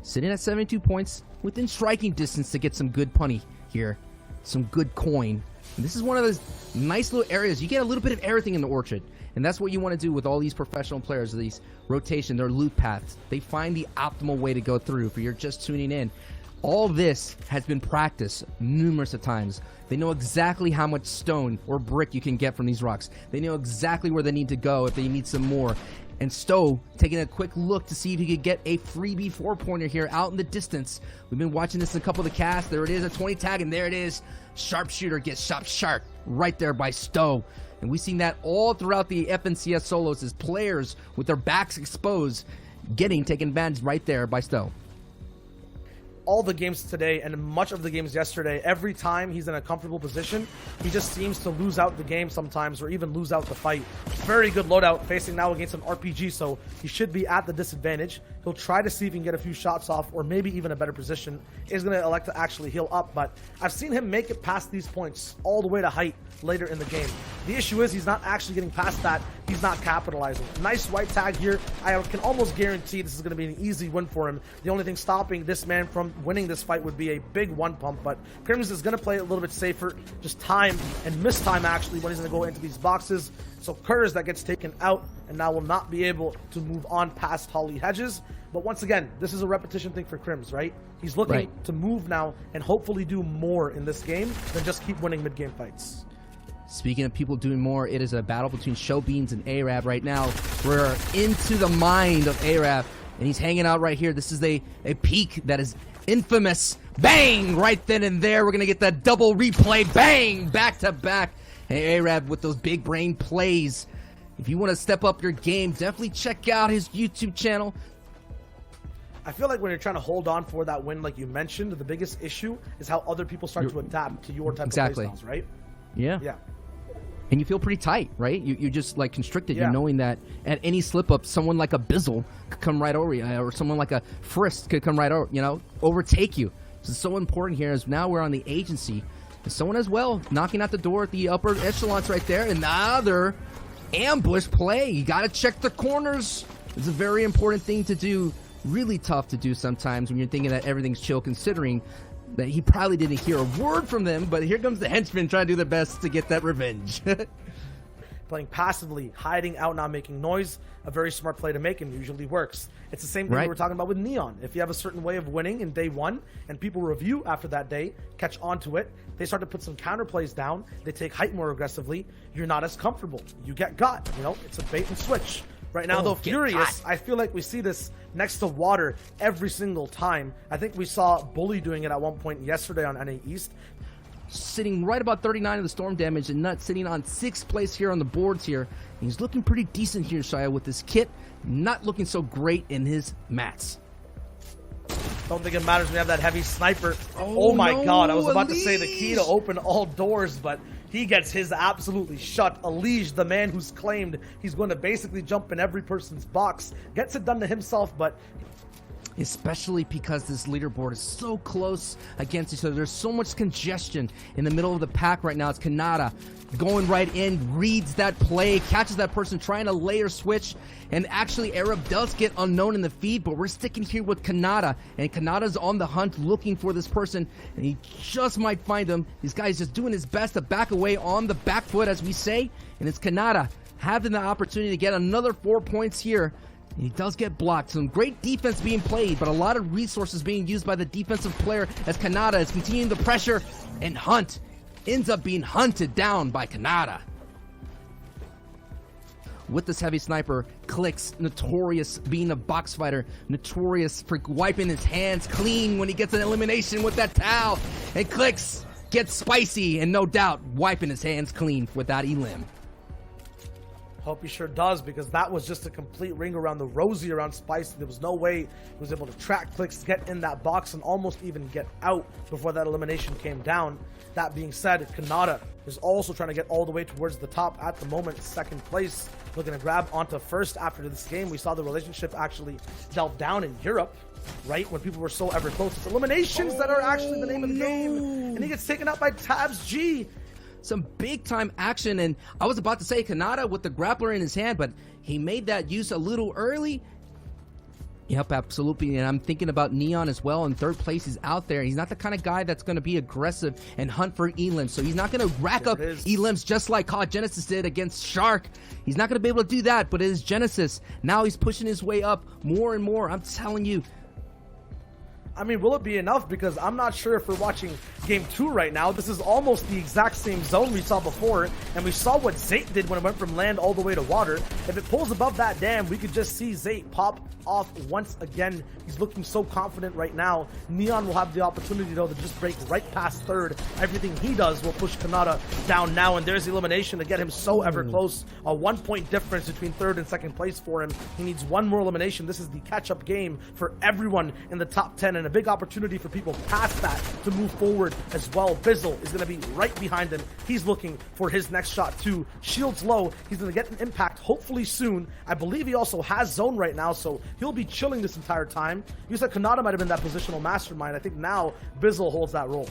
sitting at 72 points, within striking distance to get some good punny here, some good coin. And this is one of those nice little areas. You get a little bit of everything in the orchard, and that's what you want to do with all these professional players, these rotation, their loot paths. They find the optimal way to go through. If you're just tuning in, all this has been practiced numerous of times. They know exactly how much stone or brick you can get from these rocks. They know exactly where they need to go if they need some more. And Stowe taking a quick look to see if he could get a freebie 4-pointer here out in the distance. We've been watching this in a couple of the casts. There it is, a 20 tag, and there it is. Sharpshooter gets shot sharp right there by Stowe. And we've seen that all throughout the FNCS solos as players with their backs exposed taken advantage right there by Stowe. All the games today and much of the games yesterday, every time he's in a comfortable position, he just seems to lose out the game sometimes or even lose out the fight. Very good loadout facing now against an RPG, so he should be at the disadvantage. He'll try to see if he can get a few shots off or maybe even a better position. He's going to elect to actually heal up, but I've seen him make it past these points all the way to height later in the game. The issue is he's not actually getting past that. He's not capitalizing. Nice white tag here. I can almost guarantee this is going to be an easy win for him. The only thing stopping this man from winning this fight would be a big one pump, but Crims is going to play a little bit safer, just time and miss time actually when he's going to go into these boxes. So Curtis that gets taken out and now will not be able to move on past Holly Hedges. But once again, this is a repetition thing for Crims, right? He's looking to move now and hopefully do more in this game than just keep winning mid-game fights. Speaking of people doing more, it is a battle between Showbeans and Arab right now. We're into the mind of Arab, and he's hanging out right here. This is a peak that is infamous. Bang! Right then and there, we're going to get that double replay. Bang! Back to back. Hey, Arab with those big brain plays. If you want to step up your game, definitely check out his YouTube channel. I feel like when you're trying to hold on for that win, like you mentioned, the biggest issue is how other people start to adapt to your type of playstyles, right? Yeah. Yeah. And you feel pretty tight, right? You're just like constricted. You're knowing that at any slip up, someone like a Bizzle could come right over you, or someone like a Frisk could come right over, overtake you. So it's so important here as now we're on the agency. And someone as well knocking out the door at the upper echelons right there. Another ambush play. You got to check the corners. It's a very important thing to do. Really tough to do sometimes when you're thinking that everything's chill, considering that he probably didn't hear a word from them, but here comes the henchman trying to do their best to get that revenge. Playing passively, hiding out, not making noise, a very smart play to make and usually works. It's the same thing we were talking about with Neon. If you have a certain way of winning in day one and people review after that day, catch onto it, they start to put some counter plays down, they take height more aggressively, you're not as comfortable. You get got, it's a bait and switch. Right now, though, Furious, I feel like we see this next to Water every single time. I think we saw Bully doing it at one point yesterday on NA East. Sitting right about 39 of the storm damage and Nut sitting on 6th place here on the boards here. He's looking pretty decent here, Shia, with his kit. Not looking so great in his mats. Don't think it matters when we have that heavy sniper. Oh my God, I was about to say the key to open all doors, but he gets his absolutely shut. Alige, the man who's claimed he's going to basically jump in every person's box, gets it done to himself, but especially because this leaderboard is so close against each other. There's so much congestion in the middle of the pack right now. It's Kanata going right in, reads that play, catches that person trying to layer switch, and actually Arab does get unknown in the feed, but we're sticking here with Kanata, and Kanata's on the hunt looking for this person, and he just might find him. This guy's just doing his best to back away on the back foot, as we say, and it's Kanata having the opportunity to get another 4 points here. He does get blocked. Some great defense being played, but a lot of resources being used by the defensive player as Kanata is continuing the pressure, and Hunt ends up being hunted down by Kanata. With this heavy sniper, Clicks, notorious being a box fighter, notorious for wiping his hands clean when he gets an elimination with that towel, and Clicks gets spicy and no doubt wiping his hands clean with that elim. Hope he sure does, because that was just a complete ring around the rosy around Spicy. There was no way he was able to track Clicks, get in that box, and almost even get out before that elimination came down. That being said, Kanata is also trying to get all the way towards the top at the moment, 2nd place. Looking to grab onto 1st after this game. We saw the relationship actually delve down in Europe, right? When people were so ever close. It's eliminations that are actually the name of the game. And he gets taken out by Tabs G. Some big time action, and I was about to say Kanata with the grappler in his hand, but he made that use a little early. Yep, absolutely. And I'm thinking about Neon as well. In third place, he's out there. He's not the kind of guy that's going to be aggressive and hunt for elims. So he's not going to rack up elims just like COD Genesis did against Shark. He's not going to be able to do that, but it is Genesis. Now he's pushing his way up more and more. I'm telling you. I mean, will it be enough? Because I'm not sure if we're watching Game 2 right now. This is almost the exact same zone we saw before, and we saw what Zate did when it went from land all the way to water. If it pulls above that dam, we could just see Zate pop off once again. He's looking so confident right now. Neon will have the opportunity, though, to just break right past third. Everything he does will push Kanata down now, and there's the elimination to get him so ever close. A 1-point difference between third and second place for him. He needs one more elimination. This is the catch-up game for everyone in the top 10, and a big opportunity for people past that to move forward as well. Bizzle is going to be right behind him. He's looking for his next shot too. Shield's low. He's going to get an impact hopefully soon. I believe he also has zone right now, so he'll be chilling this entire time. You said Kanata might have been that positional mastermind. I think now Bizzle holds that role.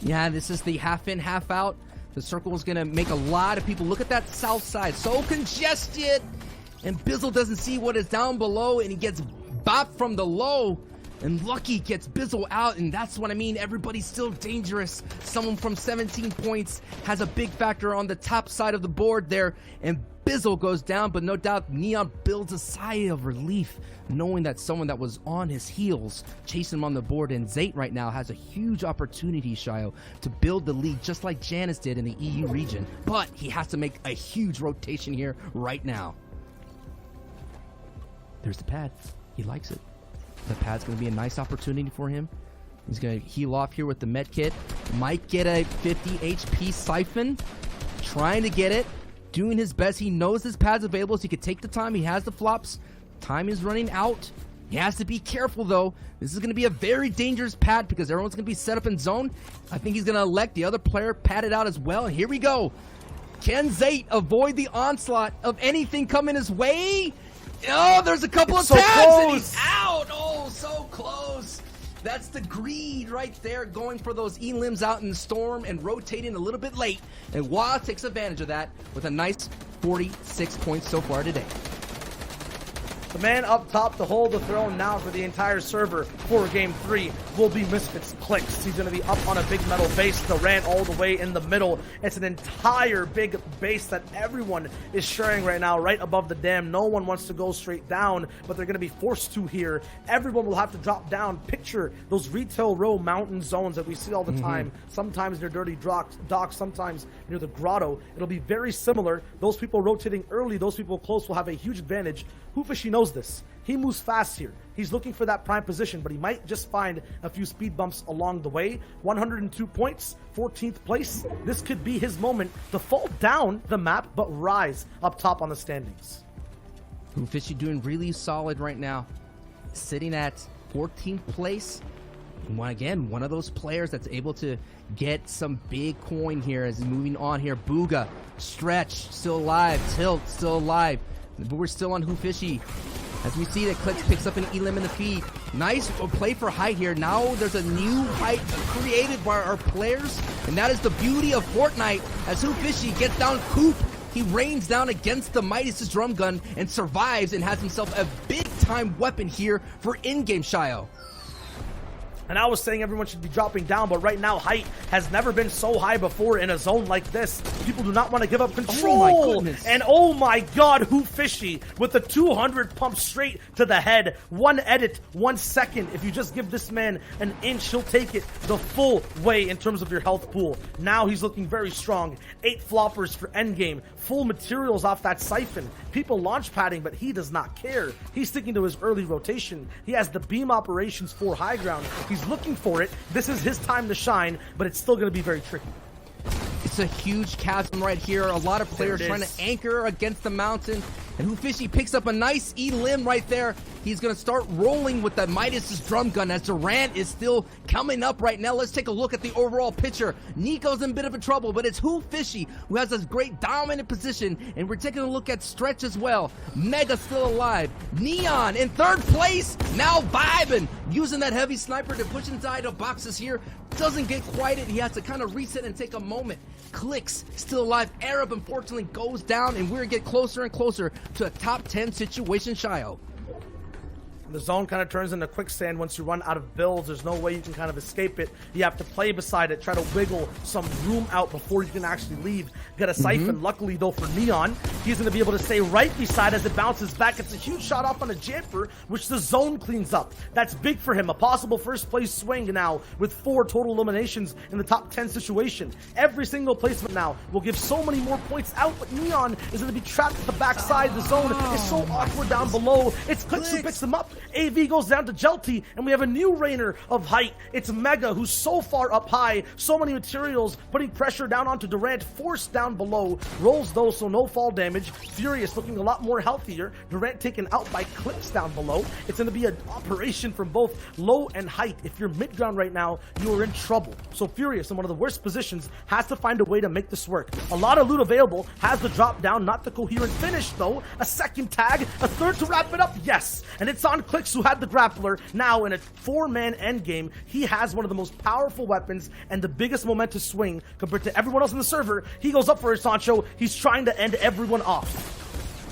Yeah, this is the half in, half out. The circle is going to make a lot of people look at that south side. So congested. And Bizzle doesn't see what is down below, and he gets bopped from the low. And Lucky gets Bizzle out, and that's what I mean. Everybody's still dangerous. Someone from 17 points has a big factor on the top side of the board there, and Bizzle goes down, but no doubt Neon builds a sigh of relief knowing that someone that was on his heels chasing him on the board, and Zate right now has a huge opportunity, Shyo, to build the lead just like Janice did in the EU region, but he has to make a huge rotation here right now. There's the pad. He likes it. The pad's going to be a nice opportunity for him. He's going to heal off here with the med kit. Might get a 50 HP siphon. Trying to get it. Doing his best. He knows his pad's available, so he can take the time. He has the flops. Time is running out. He has to be careful, though. This is going to be a very dangerous pad because everyone's going to be set up in zone. I think he's going to elect the other player padded out as well. And here we go. Can Zate avoid the onslaught of anything coming his way? Oh, there's a couple of so tabs close. And he's out. Oh, so close. That's the greed right there, going for those elims out in the storm and rotating a little bit late. And Wah takes advantage of that with a nice 46 points so far today. The man up top to hold the throne now for the entire server for Game 3 will be Misfits Clicks. He's going to be up on a big metal base. The ran all the way in the middle. It's an entire big base that everyone is sharing right now, right above the dam. No one wants to go straight down, but they're going to be forced to here. Everyone will have to drop down. Picture those retail row mountain zones that we see all the time. Sometimes near dirty docks, sometimes near the grotto. It'll be very similar. Those people rotating early, those people close will have a huge advantage. Hoofishy knows this. He moves fast here. He's looking for that prime position, but he might just find a few speed bumps along the way. 102 points, 14th place. This could be his moment to fall down the map, but rise up top on the standings. Hoofishy doing really solid right now. Sitting at 14th place. And again, one of those players that's able to get some big coin here as he's moving on here. Booga, Stretch, still alive. Tilt, still alive. But we're still on Hoofishy. As we see that Clicks picks up an elim in the feed. Nice play for height here. Now there's a new height created by our players. And that is the beauty of Fortnite. As Hoofishy gets down Coop, he rains down against the Midas' drum gun and survives and has himself a big-time weapon here for in-game, Shyo. And I was saying everyone should be dropping down, but right now height has never been so high before in a zone like this. People do not want to give up control. Oh my goodness. And oh my god, Hoofishy with the 200 pump straight to the head. 1 edit, 1 second. If you just give this man an inch, he'll take it the full way in terms of your health pool. Now he's looking very strong. 8 floppers for Endgame. Full materials off that siphon. People launch padding, but he does not care. He's sticking to his early rotation. He has the beam operations for high ground. He's looking for it. This is his time to shine, but it's still going to be very tricky. It's a huge chasm right here. A lot of players trying to anchor against the mountain. And Hoofishy picks up a nice elim right there. He's going to start rolling with the Midas' drum gun as Durant is still coming up right now. Let's take a look at the overall picture. Nico's in a bit of a trouble, but it's Hoofishy who has this great dominant position. And we're taking a look at Stretch as well. Mega still alive. Neon in 3rd place. Now vibing. Using that heavy sniper to push inside the boxes here. Doesn't get quite it. He has to kind of reset and take a moment. Clicks still alive. Arab unfortunately goes down, and we're getting closer and closer to a top 10 situation, Shyo. The zone kind of turns into quicksand once you run out of builds. There's no way you can kind of escape it. You have to play beside it, try to wiggle some room out before you can actually leave. Get a siphon. Luckily, though, for Neon, he's going to be able to stay right beside as it bounces back. It's a huge shot off on a jamper, which the zone cleans up. That's big for him. A possible first place swing now with 4 total eliminations in the top 10 situation. Every single placement now will give so many more points out, but Neon is going to be trapped at the backside. The zone is so awkward down below. It's Clicks who picks him up. AV goes down to Jelty, and we have a new reigner of height. It's Mega, who's so far up high. So many materials, putting pressure down onto Durant, forced down below. Rolls, though, so no fall damage. Furious looking a lot more healthier. Durant taken out by Clicks down below. It's going to be an operation from both low and height. If you're mid-ground right now, you are in trouble. So Furious, in one of the worst positions, has to find a way to make this work. A lot of loot available, has the drop down, not the coherent finish, though. A second tag, a third to wrap it up, yes. And it's on Clicks, who had the grappler. Now in a 4-man endgame, he has one of the most powerful weapons and the biggest momentous swing compared to everyone else in the server. He goes up for his Sancho. He's trying to end everyone off.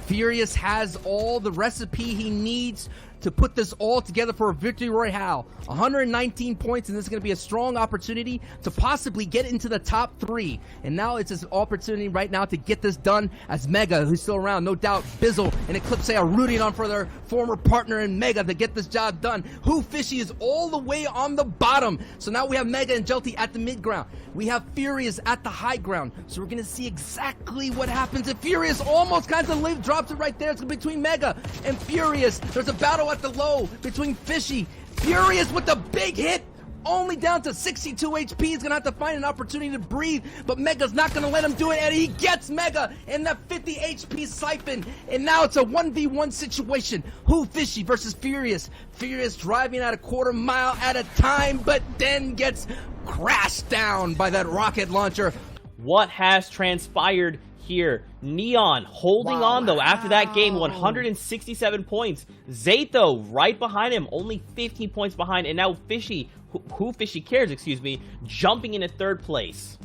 Furious has all the recipe he needs to put this all together for a victory royale. 119 points, and this is going to be a strong opportunity to possibly get into the top 3. And now it's his opportunity right now to get this done, as Mega, who's still around, no doubt, Bizzle and Eclipse are rooting on for their former partner in Mega to get this job done. Who Fishy is all the way on the bottom. So now we have Mega and Jelty at the mid ground. We have Furious at the high ground. So we're going to see exactly what happens if Furious almost kind of drops it right there. It's between Mega and Furious. There's a battle at the low between Fishy. Furious with the big hit, only down to 62 HP. He's gonna have to find an opportunity to breathe, but Mega's not gonna let him do it, and he gets Mega in that 50 HP siphon, and now it's a 1v1 situation. Who Fishy versus Furious. Furious driving at a quarter mile at a time, but then gets crashed down by that rocket launcher. What has transpired here? Neon holding on though after that game, 167 points. Zayt though right behind him, only 15 points behind, and now Fishy, who Fishy cares, excuse me, jumping into 3rd place.